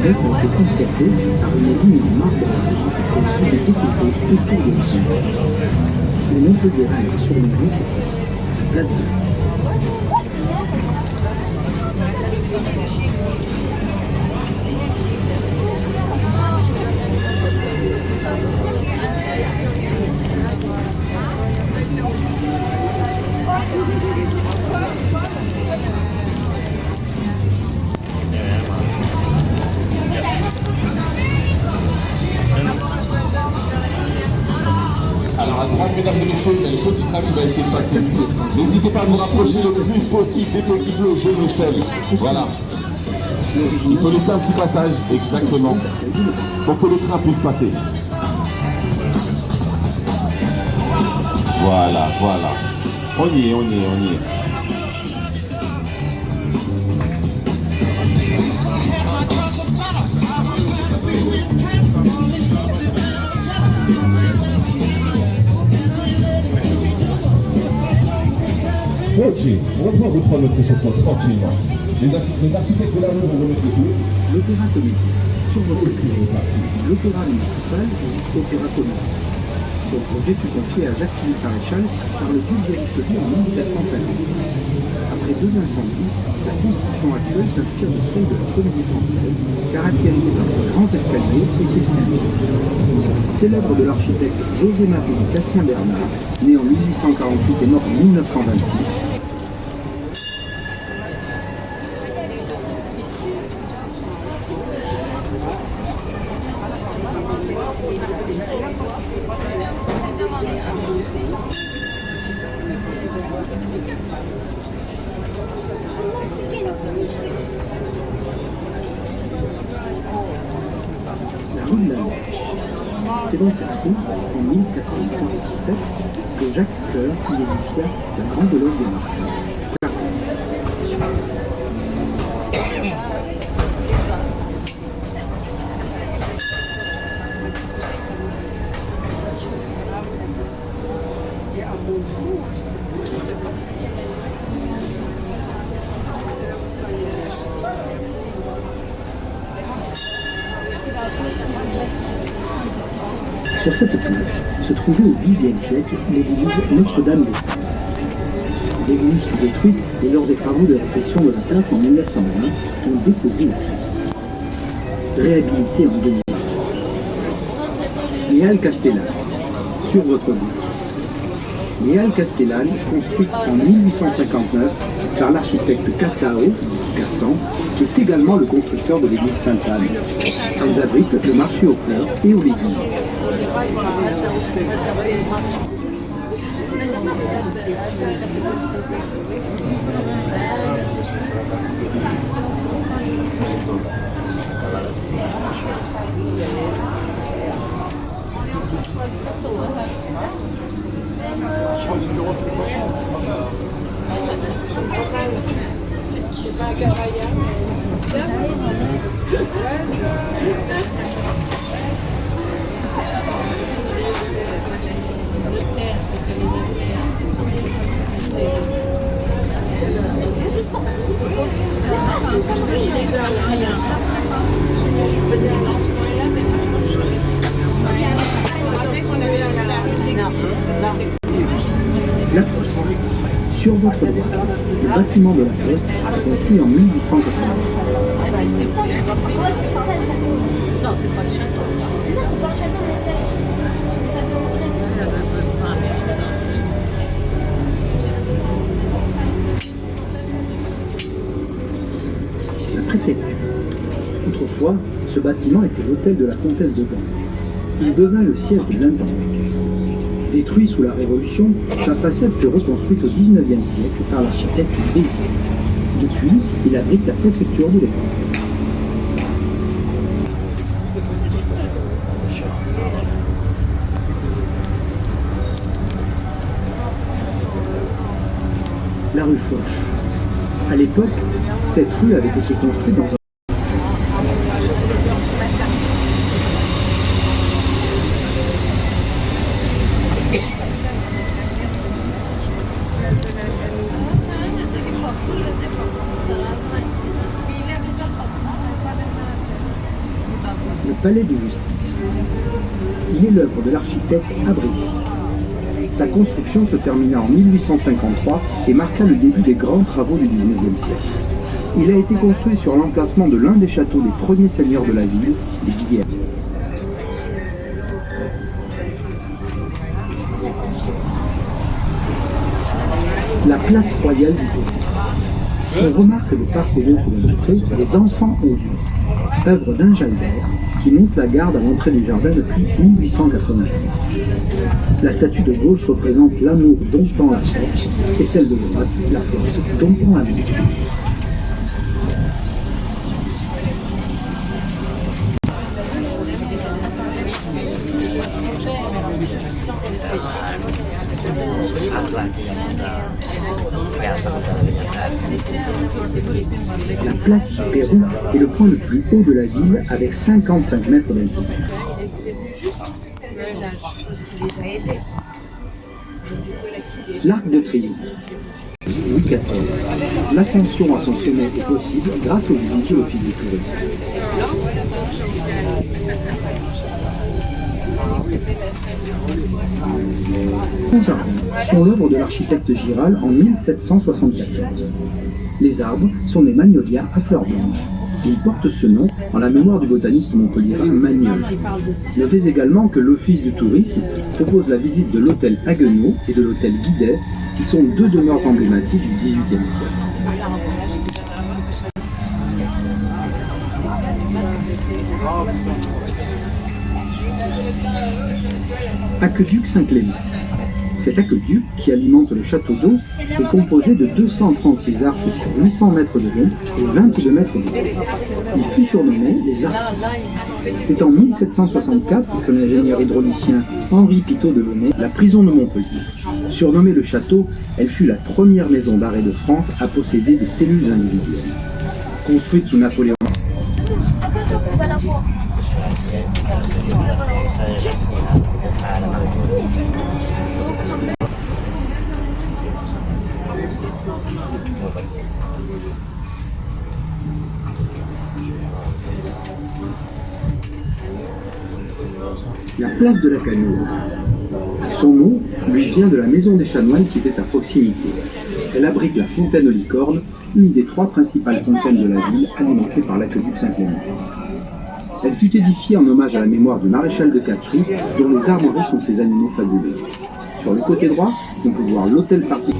architectes ont été conservés par une ligne en marbre et sous des découpés autour de la chambre. Le nom peut dire sur le groupe la ville. Alors à droite, mesdames et messieurs, il y a le petit train qui va être effacé. N'hésitez pas à vous rapprocher le plus possible des petits bleus jaunes au sol. Voilà. Il faut laisser un petit passage, exactement, pour que le train puisse passer. Voilà, voilà. On y est, on y est, on y est. Ok, on va reprendre notre échauffement tranquillement. Les architectes de la rue vont remettre le tout. L'opéra comique. Sur votre l'opéra municipal et l'opéra comique. Ce projet fut confié à Jacques-Philippe Maréchal par le duc de Richelieu en 1750. Après 2 incendies, la construction actuelle s'inspire de celle de la Comédie Française, caractérisée par ses grands escaliers et ses fenêtres. Célèbre de l'architecte José-Marie Castien-Bernard, né en 1848 et mort en 1926, la rue de la Neige. C'est dans cette rue, en 1767, que Jacques Coeur y édifia la grande loge des Marseilles. Sur cette place se trouvait au XIIe siècle l'église Notre-Dame des Fêtes. L'église fut détruite et lors des travaux de réfection de la place en 1920, on découvrit la crypte. Réhabilitée en 2000. Les Halles Castellane, sur votre gauche. Les Halles Castellane, construites en 1859 par l'architecte Cassan, qui est également le constructeur de l'église Sainte-Anne. Elles abritent le marché aux fleurs et aux légumes. La Poste. Sur votre droite, le bâtiment de la Poste, construit en 1880. Non, c'est pas le château. Non, c'est pas le château, mais c'est... La préfecture. Autrefois, ce bâtiment était l'hôtel de la comtesse de Gand. Il devint le siège de l'intendant. Détruit sous la Révolution, sa façade fut reconstruite au XIXe siècle par l'architecte Béziers. Depuis, il abrite la préfecture de l'époque. La rue Foch. À l'époque, cette rue avait été construite dans un palais de justice. Il est l'œuvre de l'architecte Abrici. Sa construction se termina en 1853 et marqua le début des grands travaux du XIXe siècle. Il a été construit sur l'emplacement de l'un des châteaux des premiers seigneurs de la ville, les Guiguerre. La place royale du Tourisme. On remarque le parcours pour montrer Les enfants ont vu, œuvre d'un Jalbert qui monte la garde à l'entrée du jardin depuis 1890. La statue de gauche représente l'amour domptant la force et celle de droite la force domptant l'amour. La place du Pérou est le point le plus haut de la ville avec 55 mètres d'altitude. L'Arc de Triomphe. Louis XIV. L'ascension à son sommet est possible grâce aux visites de l'Office du tourisme. Son jardin sont l'œuvre de l'architecte Giral en 1774. Les arbres sont des magnolias à fleurs blanches. Ils portent ce nom en la mémoire du botaniste montpelliérain Magnol. Notez également que l'Office du tourisme propose la visite de l'hôtel Haguenau et de l'hôtel Guidet, qui sont deux demeures emblématiques du XVIIIe siècle. Aqueduc Saint-Clément. Cet aqueduc, qui alimente le château d'eau, est composé de 236 arcs sur 800 mètres de long et 22 mètres de haut. Il fut surnommé les arcs. C'est en 1764 que l'ingénieur hydraulicien Henri Pitot de Launay la prison de Montpellier. Surnommée le château, elle fut la première maison d'arrêt de France à posséder des cellules individuelles. Construite sous Napoléon. La place de la Canoë. Son nom lui vient de la maison des chanoines qui était à proximité. Elle abrite la fontaine aux licornes, une des trois principales fontaines de la ville alimentée par l'aqueduc Saint-Clément. Elle fut édifiée en hommage à la mémoire du maréchal de Catry, dont les armoiries sont ses animaux fabuleux. Sur le côté droit, on peut voir l'hôtel particulier.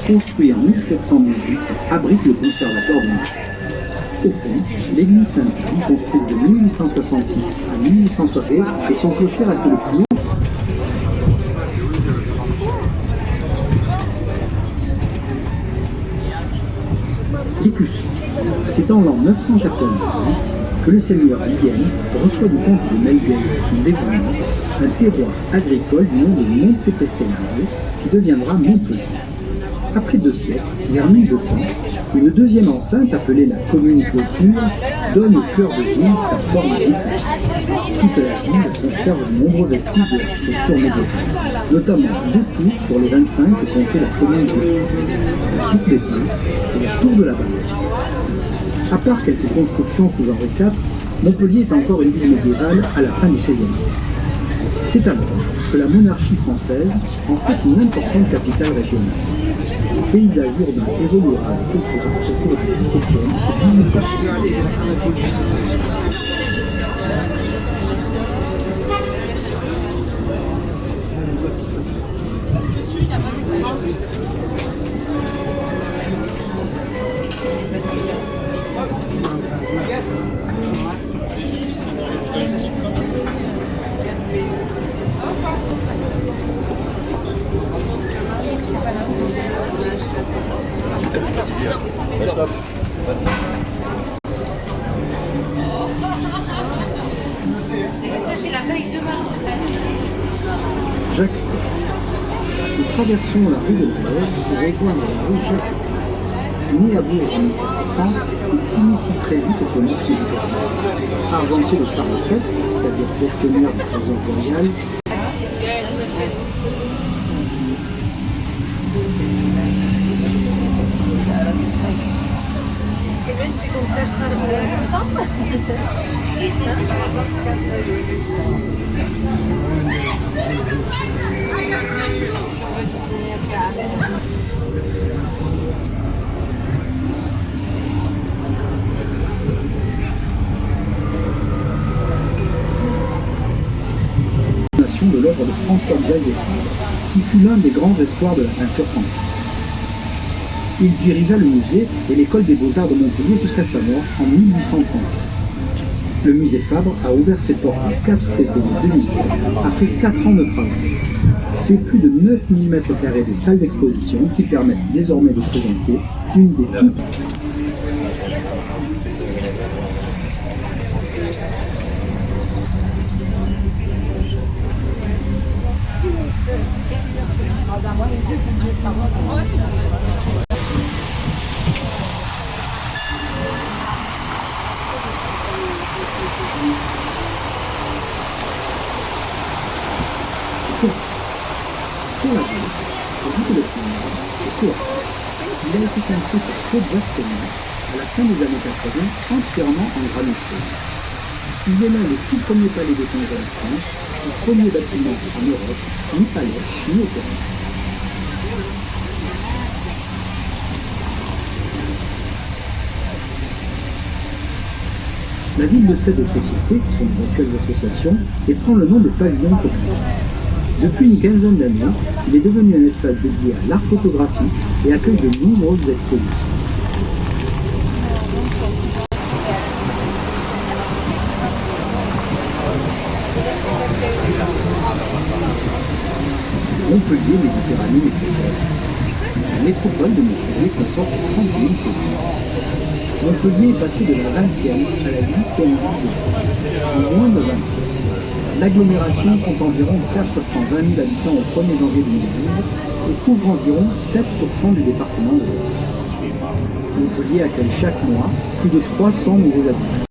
Construit en 1718, abrite le conservatoire de Nantes. Au fond, l'église Saint-Pierre, construite de 1866 à 1860, et son clocher reste le plus long. L'écusson. C'est en l'an 995 que le seigneur Vienne reçoit du comte de Melguin son dévouement un terroir agricole du nom de Montepestennage qui deviendra Montpellier. Après 2 siècles, vers 1200, une deuxième enceinte appelée la commune clôture donne au cœur de ville sa forme diffuse. Toute la ville conserve de nombreux vestiges de l'architecture médiévale, notamment 2 tours sur les 25 que comptait la commune clôture, la tour des Pins et la tour de la Balle. À part quelques constructions sous Henri IV, Montpellier est encore une ville médiévale à la fin du XVIe siècle. C'est alors que la monarchie française en fait une importante capitale régionale. Le paysage urbain évoluera avec au cours du XVIIe et XVIIIe siècle. Jacques. Nous traversons la rue de l'Horloge pour rejoindre la rue Jacques. Né à Bourg en 1800, il s'initie très vite au commerce du Port. Argentier de Charles VII, c'est-à-dire gestionnaire du trésor royal, Tu comptes faire ça tout le temps? de l'œuvre de François-Xavier Sand, qui fut l'un des grands espoirs de la peinture française. Il dirigea le musée et l'école des beaux-arts de Montpellier jusqu'à sa mort en 1830. Le musée Fabre a ouvert ses portes le 4 février 2007 après 4 ans de travail. C'est plus de 9000 m² de salles d'exposition qui permettent désormais de présenter une des toutes pour la ville, au bout de il a été construit par Claude Vasconia à la fin des années 80 entièrement en granit. Il est là le tout premier palais de congrès en France, le premier bâtiment en Europe, ni palais, ni opéra. La ville de cède aux sociétés, qui sont d'actuelles associations, et prend le nom de pavillon populaire. Depuis une quinzaine d'années, il est devenu un espace dédié à l'art photographique et accueille de nombreuses expositions. Montpellier, Méditerranée, métropole. La métropole de Montpellier comporte 31 communes. Montpellier est passé de la 20e à la 8e ville en moins de 20 ans. L'agglomération compte environ 420 000 habitants au 1er janvier 2012 et couvre environ 7% du département de l'Eure. Montpellier accueille chaque mois plus de 300 nouveaux habitants.